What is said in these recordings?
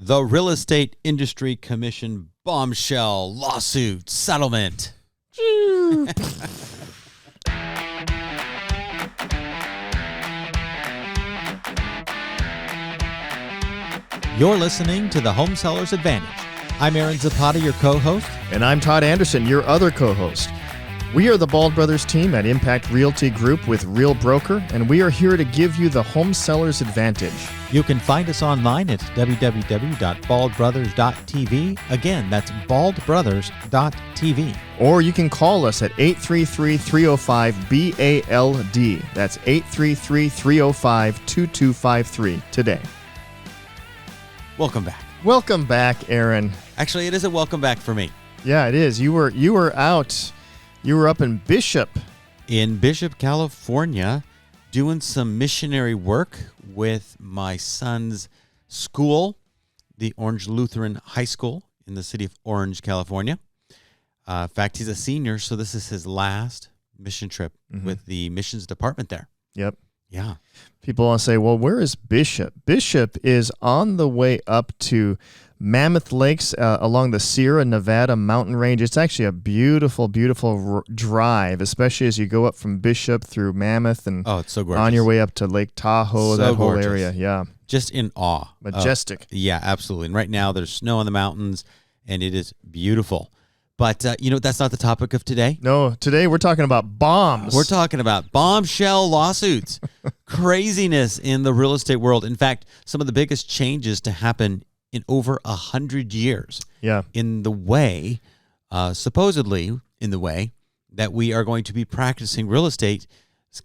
The Real Estate Industry Commission Bombshell lawsuit settlement. You're listening to the Home Seller's Advantage. I'm Aaron Zapata, your co-host. And I'm Todd Anderson, your other co-host. We are the Bald Brothers team at Impact Realty Group with Real Broker, and we are here to give you the home seller's advantage. You can find us online at www.baldbrothers.tv. Again, that's baldbrothers.tv. Or you can call us at 833-305-BALD. That's 833-305-2253 today. Welcome back. Welcome back, Aaron. Actually, it is a welcome back for me. Yeah, it is. You were out. You were up in Bishop. In Bishop, California, doing some missionary work with my son's school, the Orange Lutheran High School in the city of Orange, California. In fact, he's a senior, so this is his last mission trip with the missions department there. Yep. Yeah. People want to say, well, where is Bishop? Bishop is on the way up to Mammoth Lakes along the Sierra Nevada mountain range. It's actually a beautiful, beautiful drive, especially as you go up from Bishop through Mammoth and it's so gorgeous. On your way up to Lake Tahoe, So that whole gorgeous. area. Yeah. Just in awe. Majestic. Yeah, absolutely. And right now there's snow on the mountains, and it is beautiful. But, that's not the topic of today. No, today we're talking about bombs. We're talking about bombshell lawsuits, craziness in the real estate world. In fact, some of the biggest changes to happen in over 100 years. Yeah. In the way, supposedly in the way that we are going to be practicing real estate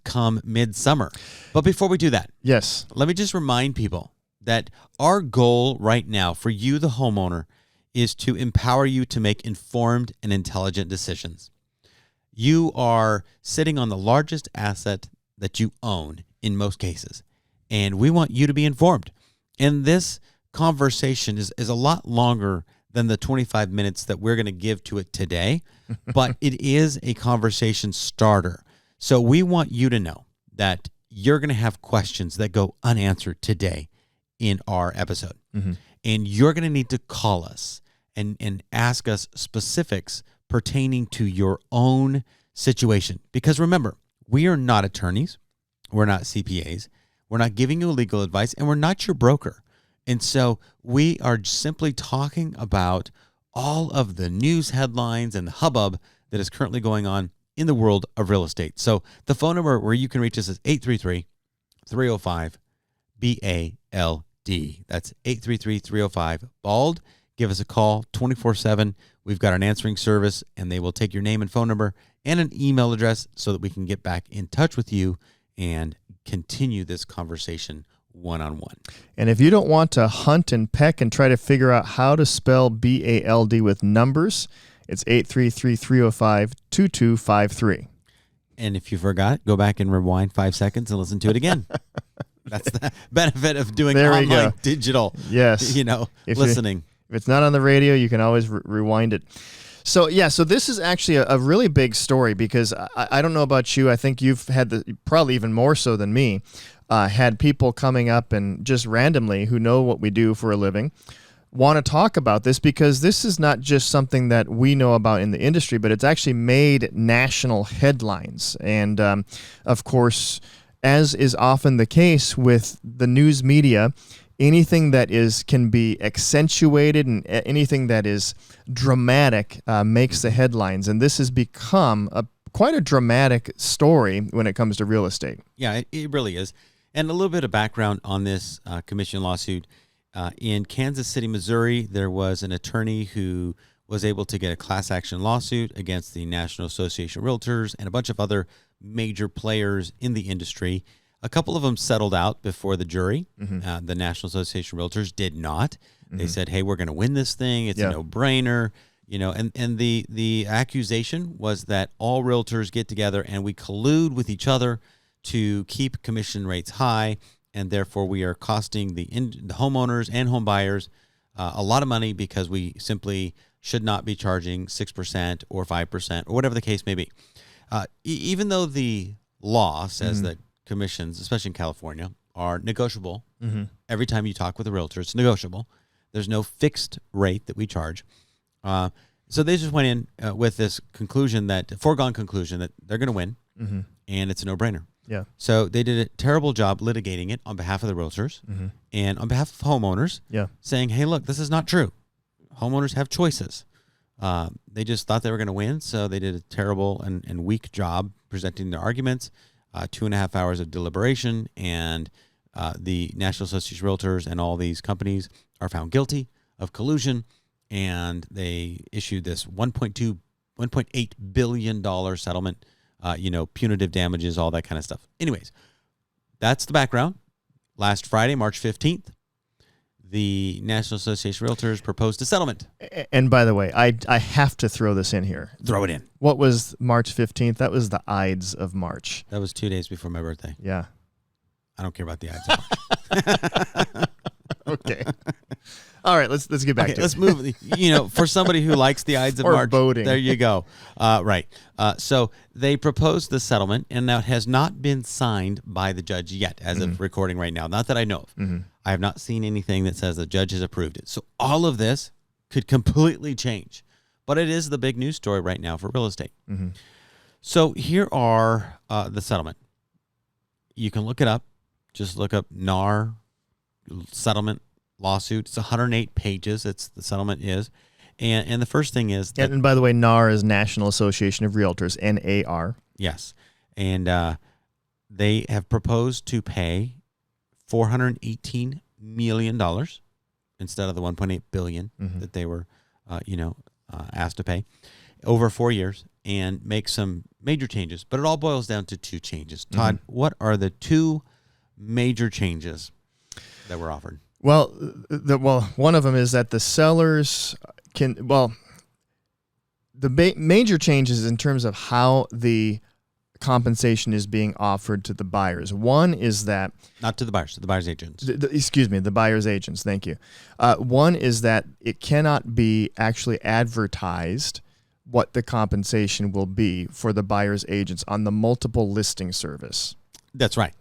come midsummer. But before we do that, yes, let me just remind people that our goal right now for you, the homeowner, is to empower you to make informed and intelligent decisions. You are sitting on the largest asset that you own in most cases, and we want you to be informed. And this conversation is a lot longer than the 25 minutes that we're going to give to it today, but it is a conversation starter. So we want you to know that you're going to have questions that go unanswered today in our episode. And you're going to need to call us and ask us specifics pertaining to your own situation. Because remember, we are not attorneys. We're not CPAs. We're not giving you legal advice, and we're not your broker. And so we are simply talking about all of the news headlines and the hubbub that is currently going on in the world of real estate. So the phone number where you can reach us is 833-305-BALD. That's 833-305-BALD. Give us a call 24/7. We've got an answering service, and they will take your name and phone number and an email address so that we can get back in touch with you and continue this conversation one-on-one. And if you don't want to hunt and peck and try to figure out how to spell BALD with numbers, it's 833-305-2253. And if you forgot, go back and rewind 5 seconds and listen to it again. That's the benefit of doing online digital, yes. Listening. If it's not on the radio, you can always rewind it. So this is actually a really big story because I don't know about you. I think you've had probably even more so than me, had people coming up and just randomly who know what we do for a living want to talk about this because this is not just something that we know about in the industry, but it's actually made national headlines. And of course, as is often the case with the news media, anything that can be accentuated and anything that is dramatic makes the headlines. And this has become quite a dramatic story when it comes to real estate. Yeah, it really is. And a little bit of background on this commission lawsuit. In Kansas City, Missouri, there was an attorney who was able to get a class action lawsuit against the National Association of Realtors and a bunch of other major players in the industry. A couple of them settled out before the jury. The National Association of Realtors did not. They said, hey, we're going to win this thing. It's a no-brainer. And the accusation was that all realtors get together and we collude with each other to keep commission rates high, and therefore we are costing the homeowners and home buyers a lot of money because we simply should not be charging 6% or 5% or whatever the case may be. Even though the law says that commissions, especially in California, are negotiable. Every time you talk with a realtor, it's negotiable. There's no fixed rate that we charge. So they just went in with this foregone conclusion that they're going to win, and it's a no-brainer. Yeah. So they did a terrible job litigating it on behalf of the realtors and on behalf of homeowners, saying, hey, look, this is not true. Homeowners have choices. They just thought they were going to win, so they did a terrible and weak job presenting their arguments, 2.5 hours of deliberation, and the National Association of Realtors and all these companies are found guilty of collusion, and they issued this $1.8 billion settlement, punitive damages, all that kind of stuff. Anyways, that's the background. Last Friday, March 15th, the National Association of Realtors proposed a settlement. And by the way, I have to throw this in here. Throw it in. What was March 15th? That was the Ides of March. That was 2 days before my birthday. Yeah. I don't care about the Ides. Okay. All right, let's get back to let's it. move. For somebody who likes the Ides of Or March, voting. there you go. Right. So they proposed the settlement, and now it has not been signed by the judge yet, as of recording right now. Not that I know of. I have not seen anything that says the judge has approved it. So all of this could completely change, but it is the big news story right now for real estate. So here are the settlement. You can look it up. Just look up NAR settlement lawsuit. It's 108 pages. The settlement is. And the first thing is that, and by the way, NAR is National Association of Realtors, NAR. Yes. And they have proposed to pay $418 million instead of the $1.8 billion that they were asked to pay over 4 years, and make some major changes. But it all boils down to two changes. Todd, what are the two major changes that were offered? Well, one of them is that the sellers the major changes in terms of how the compensation is being offered to the buyers. One is that... Not to the buyers, to the buyer's agents. The buyer's agents, thank you. One is that it cannot be actually advertised what the compensation will be for the buyer's agents on the multiple listing service. That's right.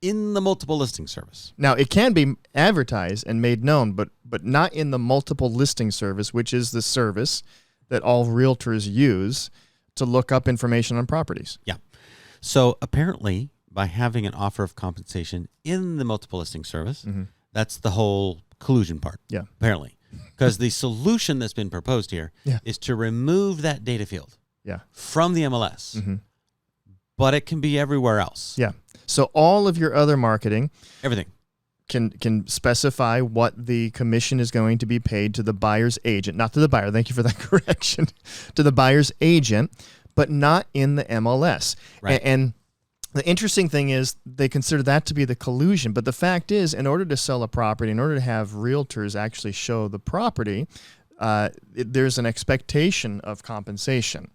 In the multiple listing service. Now, it can be advertised and made known, but not in the multiple listing service, which is the service that all realtors use to look up information on properties. Yeah. So apparently, by having an offer of compensation in the multiple listing service, that's the whole collusion part. Yeah. Apparently. Because the solution that's been proposed here is to remove that data field from the MLS. But it can be everywhere else. Yeah. So all of your other marketing, everything, can specify what the commission is going to be paid to the buyer's agent, not to the buyer. Thank you for that correction. To the buyer's agent, but not in the MLS. Right. And the interesting thing is they consider that to be the collusion. But the fact is, in order to sell a property, in order to have realtors actually show the property, there's an expectation of compensation.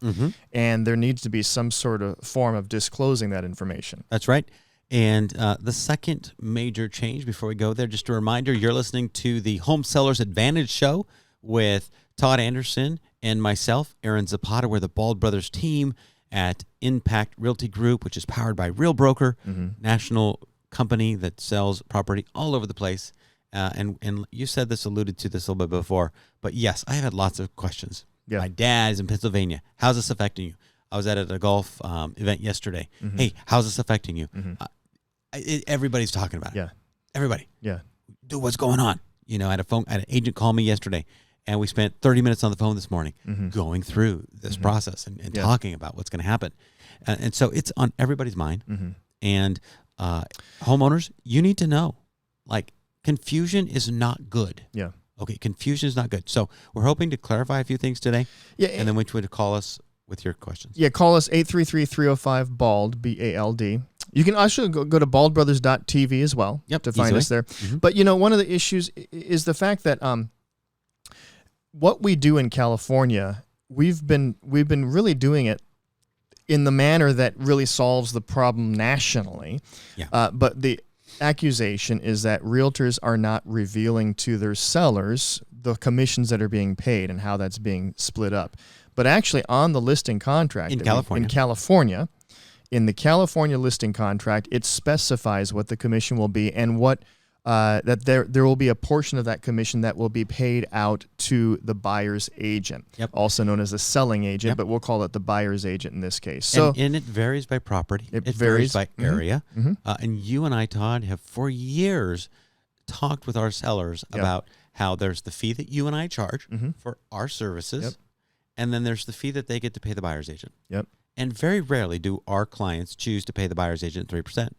And there needs to be some sort of form of disclosing that information. That's right. And the second major change, before we go there, just a reminder, you're listening to the Home Sellers Advantage Show with Todd Anderson and myself, Aaron Zapata. We're the Bald Brothers team at Impact Realty Group, which is powered by Real Broker, national company that sells property all over the place. And you said this, alluded to this a little bit before, but yes, I have had lots of questions. Yeah. My dad is in Pennsylvania. How's this affecting you? I was at a golf event yesterday. Hey, how's this affecting you? Everybody's talking about it. Yeah. Everybody. Yeah. Dude, what's going on? I had an agent call me yesterday, and we spent 30 minutes on the phone this morning going through this process and talking about what's going to happen. And so it's on everybody's mind. And homeowners, you need to know, confusion is not good. Yeah. Okay, confusion is not good. So we're hoping to clarify a few things today. Yeah. And then which way to call us with your questions. Yeah, call us 833-305-BALD, B-A-L-D. You can also go to baldbrothers.tv as well to find us there. But, one of the issues is the fact that what we do in California, we've been really doing it in the manner that really solves the problem nationally. Yeah. But the accusation is that realtors are not revealing to their sellers the commissions that are being paid and how that's being split up. But actually on the listing contract in California, in the California listing contract, it specifies what the commission will be and what that there will be a portion of that commission that will be paid out to the buyer's agent, also known as the selling agent, but we'll call it the buyer's agent in this case. So, and it varies by property. It varies by area. And you and I, Todd, have for years talked with our sellers about how there's the fee that you and I charge for our services, and then there's the fee that they get to pay the buyer's agent. And very rarely do our clients choose to pay the buyer's agent 3%.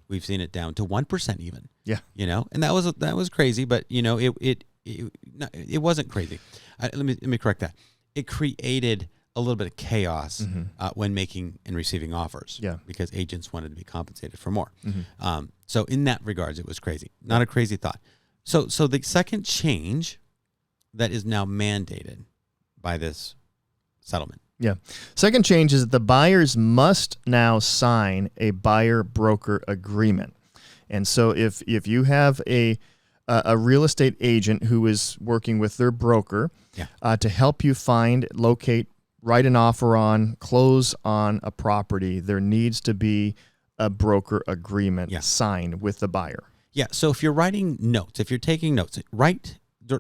We've seen it down to 1% even. You know, and that was crazy, but you know, it wasn't crazy. Let me correct that. It created a little bit of chaos when making and receiving offers. Because agents wanted to be compensated for more. So in that regards, it was crazy. Not a crazy thought. So the second change that is now mandated by this settlement. Second change is that the buyers must now sign a buyer-broker agreement. And so if you have a real estate agent who is working with their broker to help you find, locate, write an offer on, close on a property, there needs to be a broker agreement signed with the buyer. So if you're writing notes, if you're taking notes,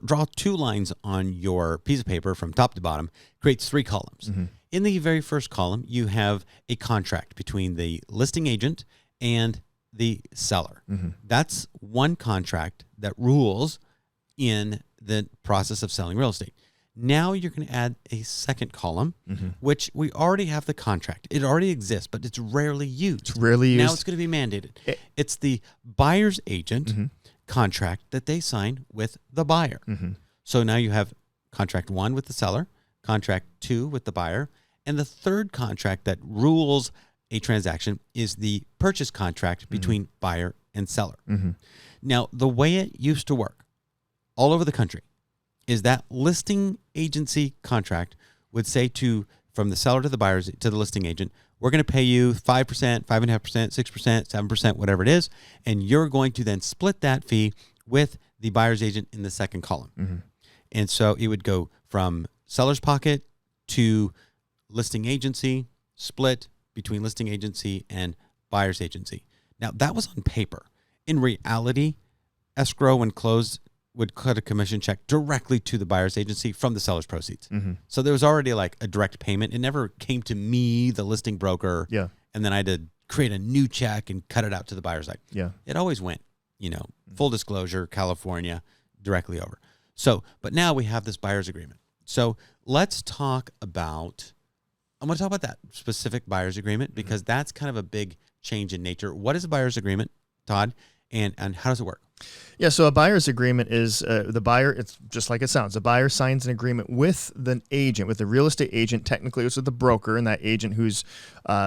draw 2 lines on your piece of paper from top to bottom, creates 3 columns. In the very first column, you have a contract between the listing agent and the seller. That's one contract that rules in the process of selling real estate. Now you're going to add a second column, which we already have the contract. It already exists, but it's rarely used. Now it's going to be mandated. It's the buyer's agent contract that they sign with the buyer. So now you have contract 1 with the seller, contract 2 with the buyer, and the third contract that rules a transaction is the purchase contract between buyer and seller. Now, the way it used to work all over the country is that listing agency contract would say from the seller to the buyers to the listing agent, we're going to pay you 5%, 5.5%, 6%, 7%, whatever it is, and you're going to then split that fee with the buyer's agent in the second column. And so it would go from seller's pocket to listing agency, split between listing agency and buyer's agency. Now, that was on paper. In reality, escrow and close would cut a commission check directly to the buyer's agency from the seller's proceeds. So there was already like a direct payment. It never came to me, the listing broker, and then I had to create a new check and cut it out to the buyer's side. It always went, full disclosure, California, directly over. So, but now we have this buyer's agreement. So let's talk about, I'm going to talk about that specific buyer's agreement because that's kind of a big change in nature. What is a buyer's agreement, Todd, and how does it work? So a buyer's agreement is the buyer, it's just like it sounds. The buyer signs an agreement with the agent, with the real estate agent. Technically, it's with the broker and that agent who's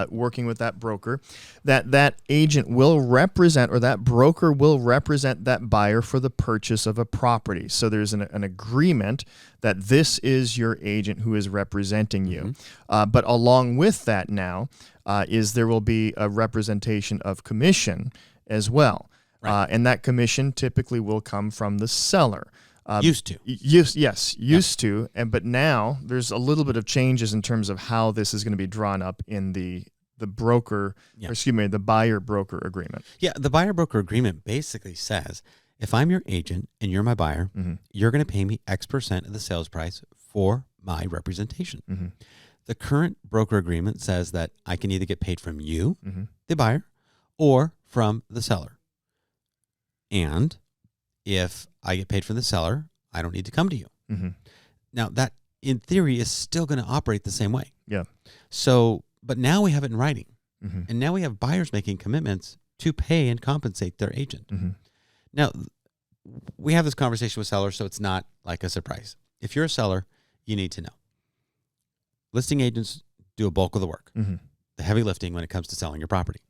working with that broker. That agent will represent, or that broker will represent that buyer for the purchase of a property. So there's an agreement that this is your agent who is representing you. But along with that now there will be a representation of commission as well. And that commission typically will come from the seller. Used to. Used to. But now there's a little bit of changes in terms of how this is going to be drawn up in the broker, the buyer-broker agreement. The buyer-broker agreement basically says, if I'm your agent and you're my buyer, you're going to pay me X% of the sales price for my representation. The current broker agreement says that I can either get paid from you, the buyer, or from the seller. And if I get paid from the seller, I don't need to come to you. Now, that, in theory, is still going to operate the same way. So, but now we have it in writing. And now we have buyers making commitments to pay and compensate their agent. Now, we have this conversation with sellers, so it's not like a surprise. If you're a seller, you need to know. Listing agents do a bulk of the work, the heavy lifting when it comes to selling your property.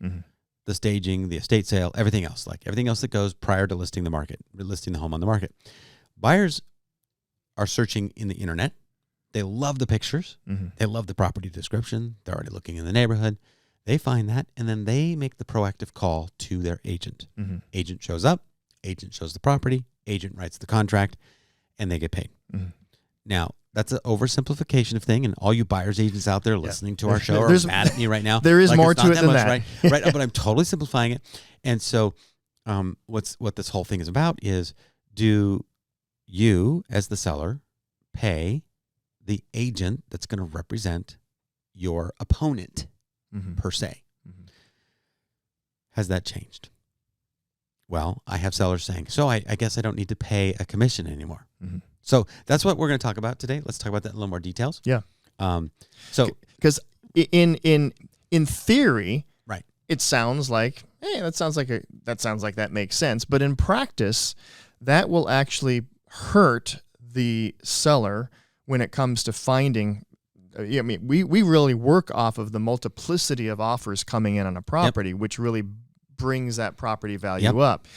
The staging, the estate sale, everything else that goes prior to listing the home on the market. Buyers are searching in the internet. They love the pictures. They love the property description. They're already looking in the neighborhood. They find that, and then they make the proactive call to their agent. Agent shows up. Agent shows the property. Agent writes the contract, and they get paid. Now, that's an oversimplification of thing, and all you buyer's agents out there listening to our show are mad at me right now. There is more to it than that. Right? But I'm totally simplifying it. And so what this whole thing is about is, do you as the seller pay the agent that's going to represent your opponent per se? Has that changed? Well, I have sellers saying, so I guess I don't need to pay a commission anymore. So that's what we're going to talk about today. Let's talk about that in a little more details. Yeah. So because in theory, right, it sounds like, hey, that sounds like that makes sense. But in practice, that will actually hurt the seller when it comes to finding. I mean, we really work off of the multiplicity of offers coming in on a property, which really brings that property value up.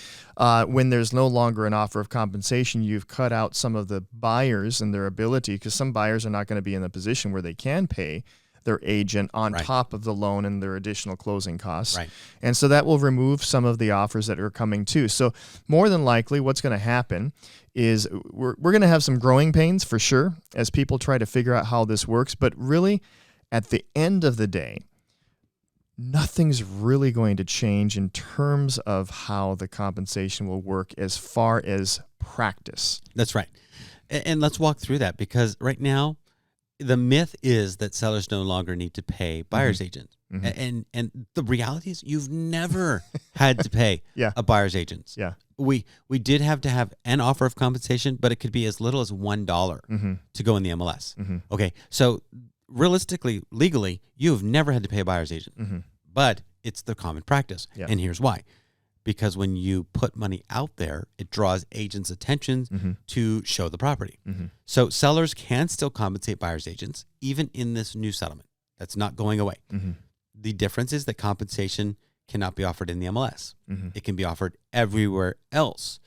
When there's no longer an offer of compensation, you've cut out some of the buyers and their ability, because some buyers are not going to be in the position where they can pay their agent on top of the loan and their additional closing costs. Right. And so that will remove some of the offers that are coming too. So more than likely what's going to happen is we're going to have some growing pains for sure as people try to figure out how this works. But really, at the end of the day, nothing's really going to change in terms of how the compensation will work as far as practice. That's right. And let's walk through that, because right now, the myth is that sellers no longer need to pay buyer's agents. And the reality is you've never had to pay a buyer's agent. Yeah. We did have to have an offer of compensation, but it could be as little as $1 to go in the MLS. Okay, so realistically, legally, you have never had to pay a buyer's agent, but it's the common practice. And here's why. Because when you put money out there, it draws agents' attention to show the property. So sellers can still compensate buyer's agents, even in this new settlement. That's not going away. The difference is that compensation cannot be offered in the MLS. It can be offered everywhere else.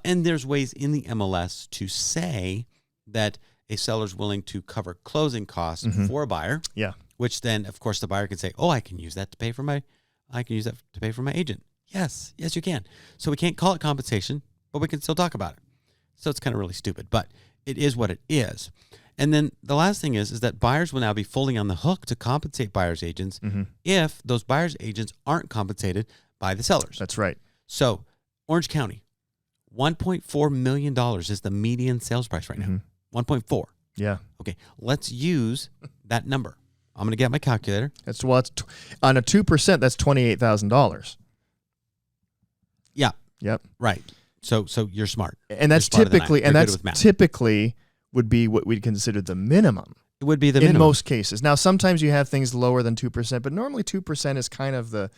And there's ways in the MLS to say that a seller's willing to cover closing costs for a buyer. Yeah. Which then, of course, the buyer can say, "Oh, I can use that to pay for my agent." Yes, you can. So we can't call it compensation, but we can still talk about it. So it's kind of really stupid, but it is what it is. And then the last thing is that buyers will now be fully on the hook to compensate buyer's agents if those buyer's agents aren't compensated by the sellers. That's right. So Orange County, $1.4 million is the median sales price right now. 1.4. Yeah. Okay, let's use that number. I'm going to get my calculator. That's on a 2%, that's $28,000. Yeah. Yep. Right. So you're smart. And that's typically would be what we'd consider the minimum. It would be the minimum in most cases. Now, sometimes you have things lower than 2%, but normally 2% is kind of the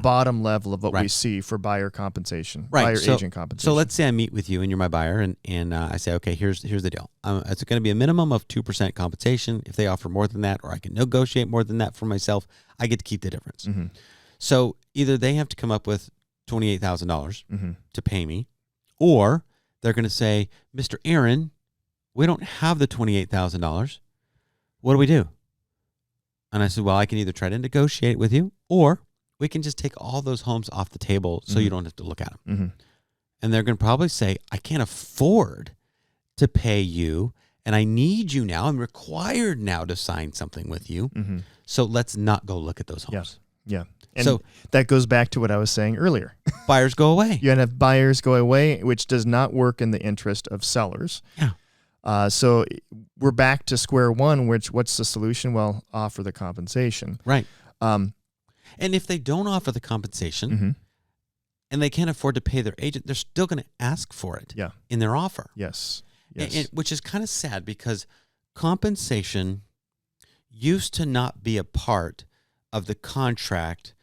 bottom level of what we see for buyer compensation, buyer agent compensation. So let's say I meet with you and you're my buyer, and I say, okay, here's the deal. It's going to be a minimum of 2% compensation. If they offer more than that, or I can negotiate more than that for myself, I get to keep the difference. So either they have to come up with $28,000 to pay me, or they're going to say, Mr. Aaron, we don't have the $28,000. What do we do? And I said, well, I can either try to negotiate with you, or we can just take all those homes off the table so you don't have to look at them. And they're going to probably say, I can't afford to pay you, and I need you now. I'm required now to sign something with you. So let's not go look at those homes. Yeah. And so that goes back to what I was saying earlier. Buyers go away. You have buyers go away, which does not work in the interest of sellers. Yeah. So we're back to square one, what's the solution? Well, offer the compensation. Right. And if they don't offer the compensation and they can't afford to pay their agent, they're still going to ask for it in their offer. Yes. Which is kind of sad, because compensation used to not be a part of the contract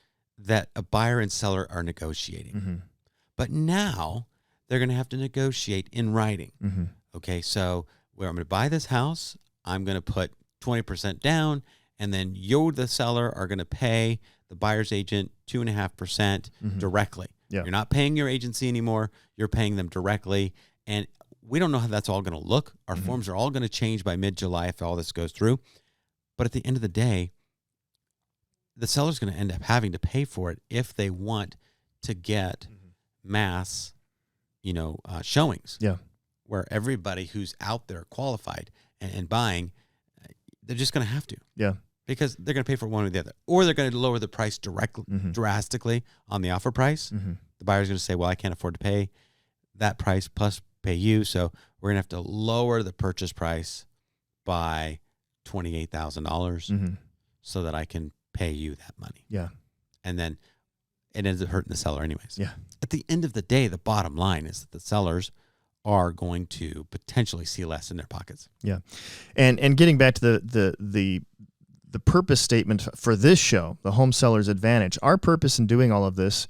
that a buyer and seller are negotiating. But now they're going to have to negotiate in writing. Okay, so where I'm going to buy this house, I'm going to put 20% down, and then you, the seller, are going to pay the buyer's agent 2.5% directly. You're not paying your agency anymore. You're paying them directly. And we don't know how that's all going to look. Our forms are all going to change by mid-July if all this goes through. But at the end of the day, the seller's going to end up having to pay for it if they want to get mass, showings. Yeah. Where everybody who's out there qualified and buying, they're just going to have to. Yeah. Because they're going to pay for one or the other. Or they're going to lower the price drastically on the offer price. The buyer's going to say, well, I can't afford to pay that price plus pay you, so we're going to have to lower the purchase price by $28,000 so that I can pay you that money. Yeah. And then it ends up hurting the seller anyways. Yeah. At the end of the day, the bottom line is that the sellers are going to potentially see less in their pockets. Yeah. And getting back to the purpose statement for this show, the Home Seller's Advantage, our purpose in doing all of this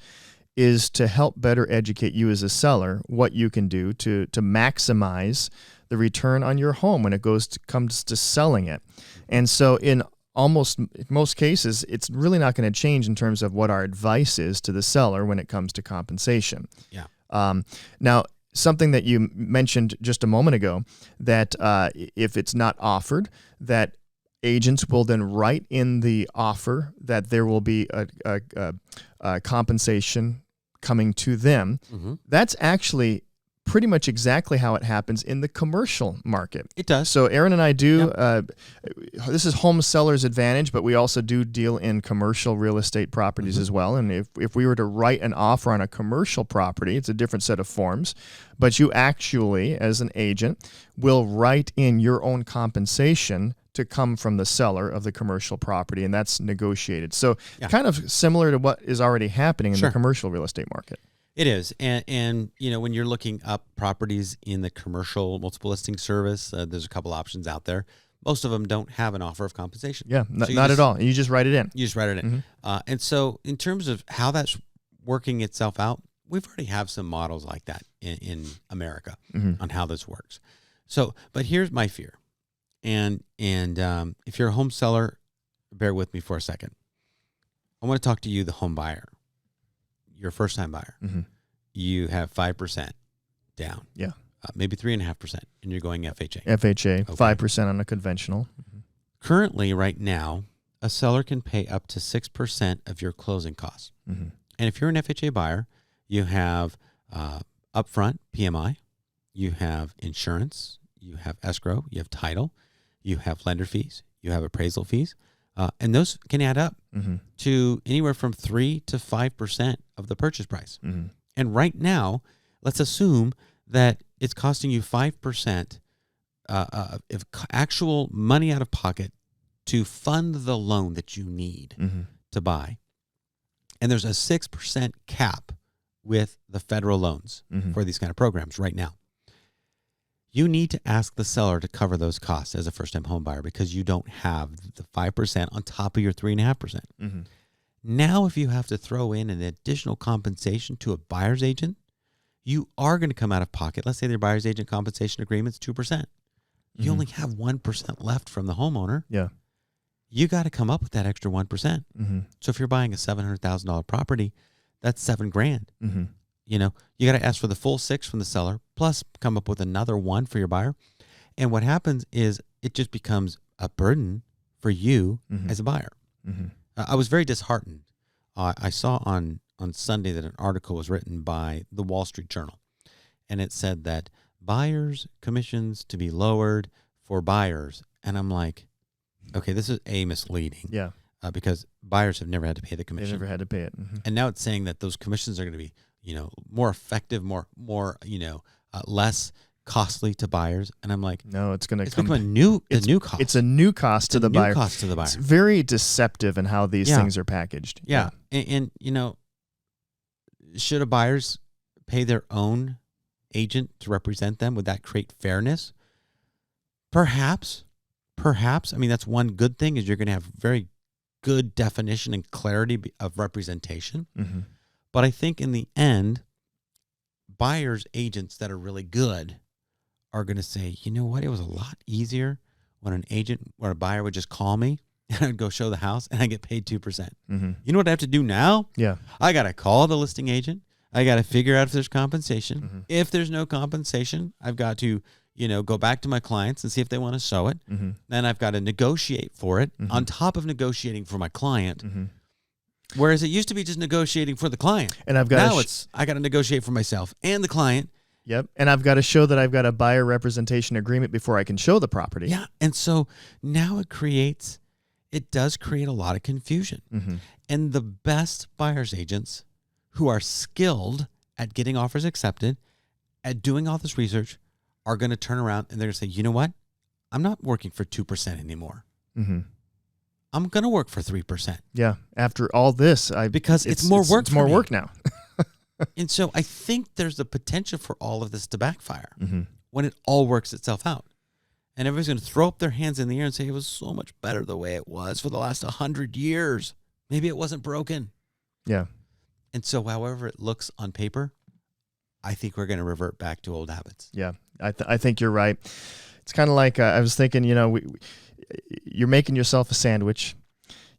is to help better educate you as a seller what you can do to maximize the return on your home when it comes to selling it. And so in most cases, it's really not going to change in terms of what our advice is to the seller when it comes to compensation. Yeah. Now, something that you mentioned just a moment ago, that if it's not offered, that agents will then write in the offer that there will be a compensation coming to them. That's actually pretty much exactly how it happens in the commercial market. It does. So Aaron and I do, this is Home Seller's Advantage, but we also do deal in commercial real estate properties as well. And if we were to write an offer on a commercial property, it's a different set of forms, but you actually, as an agent, will write in your own compensation to come from the seller of the commercial property, and that's negotiated. So kind of similar to what is already happening in the commercial real estate market. It is. And you know, when you're looking up properties in the commercial multiple listing service, there's a couple options out there. Most of them don't have an offer of compensation. Yeah, not at all. You just write it in. You just write it in. And so in terms of how that's working itself out, we've already have some models like that in America on how this works. So, but here's my fear. And if you're a home seller, bear with me for a second. I want to talk to you, the home buyer. You're a first-time buyer. You have 5% down. Yeah. Maybe 3.5%, and you're going FHA. FHA, 5% on a conventional. Currently, right now, a seller can pay up to 6% of your closing costs. And if you're an FHA buyer, you have upfront PMI, you have insurance, you have escrow, you have title, you have lender fees, you have appraisal fees, and those can add up to anywhere from 3 to 5% of the purchase price. And right now, let's assume that it's costing you 5% of actual money out of pocket to fund the loan that you need to buy. And there's a 6% cap with the federal loans for these kind of programs right now. You need to ask the seller to cover those costs as a first-time home buyer because you don't have the 5% on top of your 3.5%. Now, if you have to throw in an additional compensation to a buyer's agent, you are going to come out of pocket. Let's say their buyer's agent compensation agreement's 2%. You only have 1% left from the homeowner. Yeah. You got to come up with that extra 1%. So if you're buying a $700,000 property, that's $7,000. You know, you got to ask for the full 6 from the seller, plus come up with another 1 for your buyer. And what happens is it just becomes a burden for you as a buyer. I was very disheartened. I saw on Sunday that an article was written by the Wall Street Journal, and it said that buyers' commissions to be lowered for buyers. And I'm like, okay, this is misleading. Yeah. Because buyers have never had to pay the commission. They never had to pay it. And now it's saying that those commissions are going to be, more effective, more, less costly to buyers. And I'm like, no, it's going to become a new cost. It's a new cost to the buyer. Cost to the buyer. It's very deceptive in how these things are packaged. Yeah. And should a buyers pay their own agent to represent them? Would that create fairness? Perhaps. I mean, that's one good thing is you're going to have very good definition and clarity of representation. But I think in the end, buyers agents that are really good are going to say, you know what? It was a lot easier when an agent or a buyer would just call me and I'd go show the house and I get paid 2%. You know what I have to do now? Yeah. I got to call the listing agent. I got to figure out if there's compensation. If there's no compensation, I've got to, go back to my clients and see if they want to show it. Then I've got to negotiate for it on top of negotiating for my client. Whereas it used to be just negotiating for the client. And I've got I got to negotiate for myself and the client. Yep. And I've got to show that I've got a buyer representation agreement before I can show the property. Yeah. And so now it does create a lot of confusion. And the best buyer's agents who are skilled at getting offers accepted, at doing all this research, are going to turn around and they're going to say, you know what? I'm not working for 2% anymore. Mm-hmm. I'm going to work for 3%. Yeah. After all this, because it's more work. It's more work now. And so I think there's the potential for all of this to backfire Mm-hmm. when it all works itself out. And everybody's going to throw up their hands in the air and say it was so much better the way it was for the last 100 years. Maybe it wasn't broken. Yeah. And so however it looks on paper, I think we're going to revert back to old habits. Yeah. I think you're right. It's kind of like I was thinking, you're making yourself a sandwich.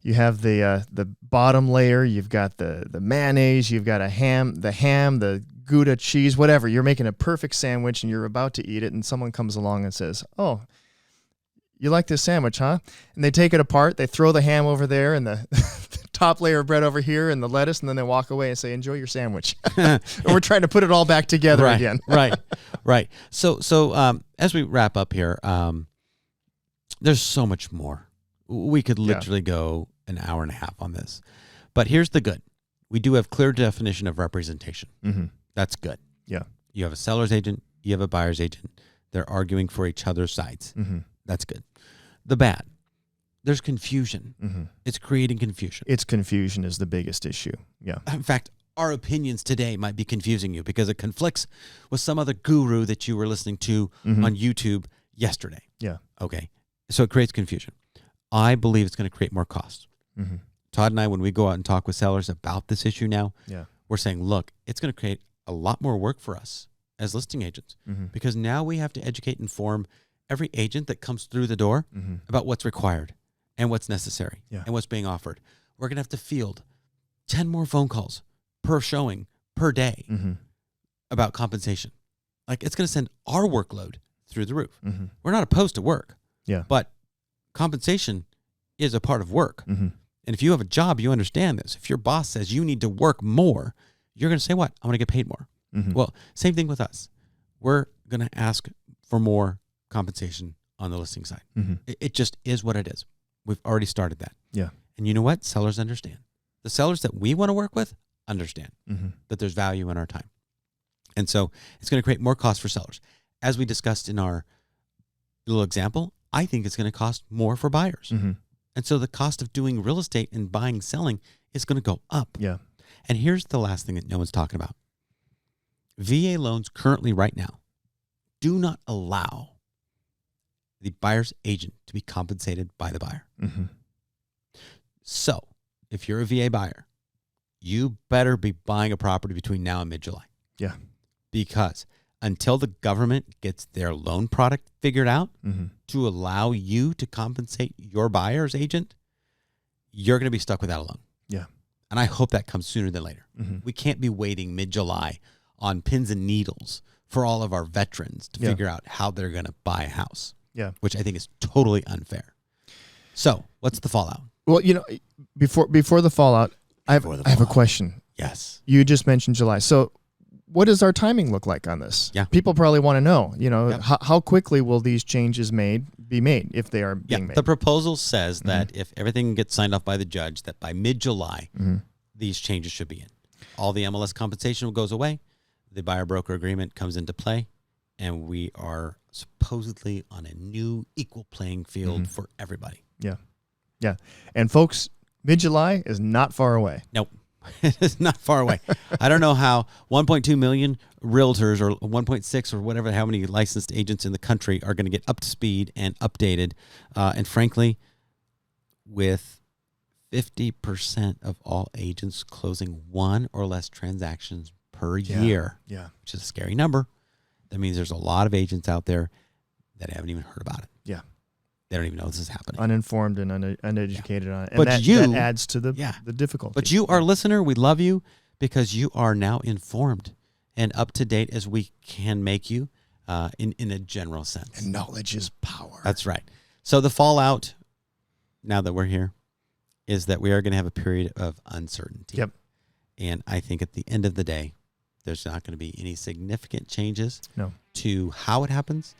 You have the bottom layer. You've got the mayonnaise. You've got the ham, the Gouda cheese, whatever. You're making a perfect sandwich, and you're about to eat it, and someone comes along and says, "Oh, you like this sandwich, huh?" And they take it apart. They throw the ham over there, and the top layer of bread over here, and the lettuce, and then they walk away and say, "Enjoy your sandwich." And we're trying to put it all back together again. Right. So as we wrap up here, there's so much more. We could literally go an hour and a half on this. But here's the good. We do have clear definition of representation. Mm-hmm. That's good. Yeah. You have a seller's agent. You have a buyer's agent. They're arguing for each other's sides. Mm-hmm. That's good. The bad. There's confusion. Mm-hmm. It's creating confusion. It's confusion is the biggest issue. Yeah. In fact, our opinions today might be confusing you because it conflicts with some other guru that you were listening to on YouTube yesterday. Yeah. Okay. So it creates confusion. I believe it's going to create more costs. Mm-hmm. Todd and I, when we go out and talk with sellers about this issue now, we're saying, look, it's going to create a lot more work for us as listing agents because now we have to educate and inform every agent that comes through the door about what's required and what's necessary and what's being offered. We're going to have to field 10 more phone calls per showing per day about compensation. Like, it's going to send our workload through the roof. We're not opposed to work, but compensation is a part of work. And if you have a job, you understand this. If your boss says you need to work more, you're going to say, what? I want to get paid more. Well, same thing with us. We're going to ask for more compensation on the listing side. It just is what it is. We've already started that. Yeah. And you know what? Sellers understand. The sellers that we want to work with understand that there's value in our time. And so it's going to create more costs for sellers. As we discussed in our little example, I think it's going to cost more for buyers. And so the cost of doing real estate and buying, selling is going to go up. Yeah. And here's the last thing that no one's talking about. VA loans currently right now do not allow the buyer's agent to be compensated by the buyer. So if you're a VA buyer, you better be buying a property between now and mid-July. Yeah. Because until the government gets their loan product figured out to allow you to compensate your buyer's agent, you're going to be stuck without a loan. Yeah. And I hope that comes sooner than later. We can't be waiting mid-July on pins and needles for all of our veterans to figure out how they're going to buy a house. Yeah. Which I think is totally unfair. So what's the fallout? Well, before the fallout, I have a question. Yes. You just mentioned July. So what does our timing look like on this? Yeah. People probably want to know, how quickly will these changes be made if they are being made? The proposal says that if everything gets signed off by the judge, that by mid-July, these changes should be in. All the MLS compensation goes away. The buyer-broker agreement comes into play, and we are supposedly on a new equal playing field for everybody. Yeah. Yeah. And folks, mid-July is not far away. Nope. It is not far away. I don't know how 1.2 million realtors or 1.6 or whatever, how many licensed agents in the country are going to get up to speed and updated. And frankly, with 50% of all agents closing one or less transactions per year, which is a scary number, that means there's a lot of agents out there that haven't even heard about it. Yeah. They don't even know this is happening. Uninformed and uneducated on it. And but that adds to the difficulty. But you, our listener, we love you because you are now informed and up to date as we can make you in a general sense. And knowledge is power. That's right. So the fallout, now that we're here, is that we are going to have a period of uncertainty. Yep. And I think at the end of the day, there's not going to be any significant changes to how it happens.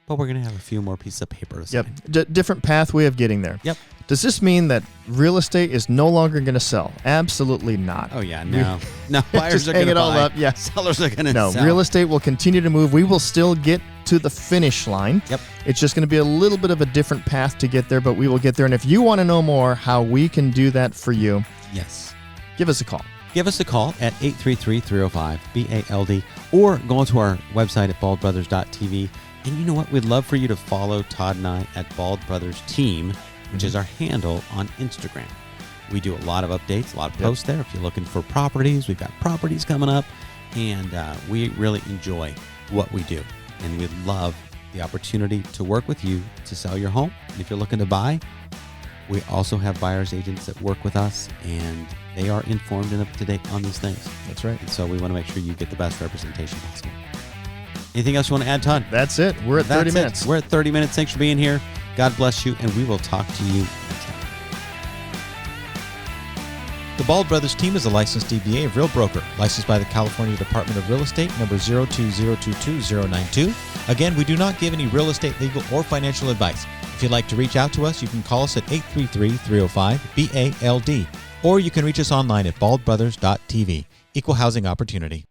But we're going to have a few more pieces of paper to sign. Different pathway of getting there. Yep. Does this mean that real estate is no longer going to sell? Absolutely not. Oh yeah, no. No, buyers Just are going hang to it all buy. up. Yeah. Sellers are going to No, sell. real estate will continue to move. We will still get to the finish line. Yep. It's just going to be a little bit of a different path to get there, but we will get there. And if you want to know more how we can do that for you, Yes. give us a call. Give us a call at 833-305-BALD or go onto our website at baldbrothers.tv. And you know what? We'd love for you to follow Todd and I at Bald Brothers Team, which is our handle on Instagram. We do a lot of updates, a lot of posts there. If you're looking for properties, we've got properties coming up, and we really enjoy what we do. And we'd love the opportunity to work with you to sell your home. And if you're looking to buy, we also have buyer's agents that work with us, and they are informed and up to date on these things. That's right. And so we want to make sure you get the best representation possible. Anything else you want to add, Todd? That's it. We're at 30 minutes. We're at 30 minutes. Thanks for being here. God bless you, and we will talk to you next time. The Bald Brothers Team is a licensed DBA of Real Broker, licensed by the California Department of Real Estate, number 02022-092. Again, we do not give any real estate, legal, or financial advice. If you'd like to reach out to us, you can call us at 833-305-BALD, or you can reach us online at baldbrothers.tv. Equal housing opportunity.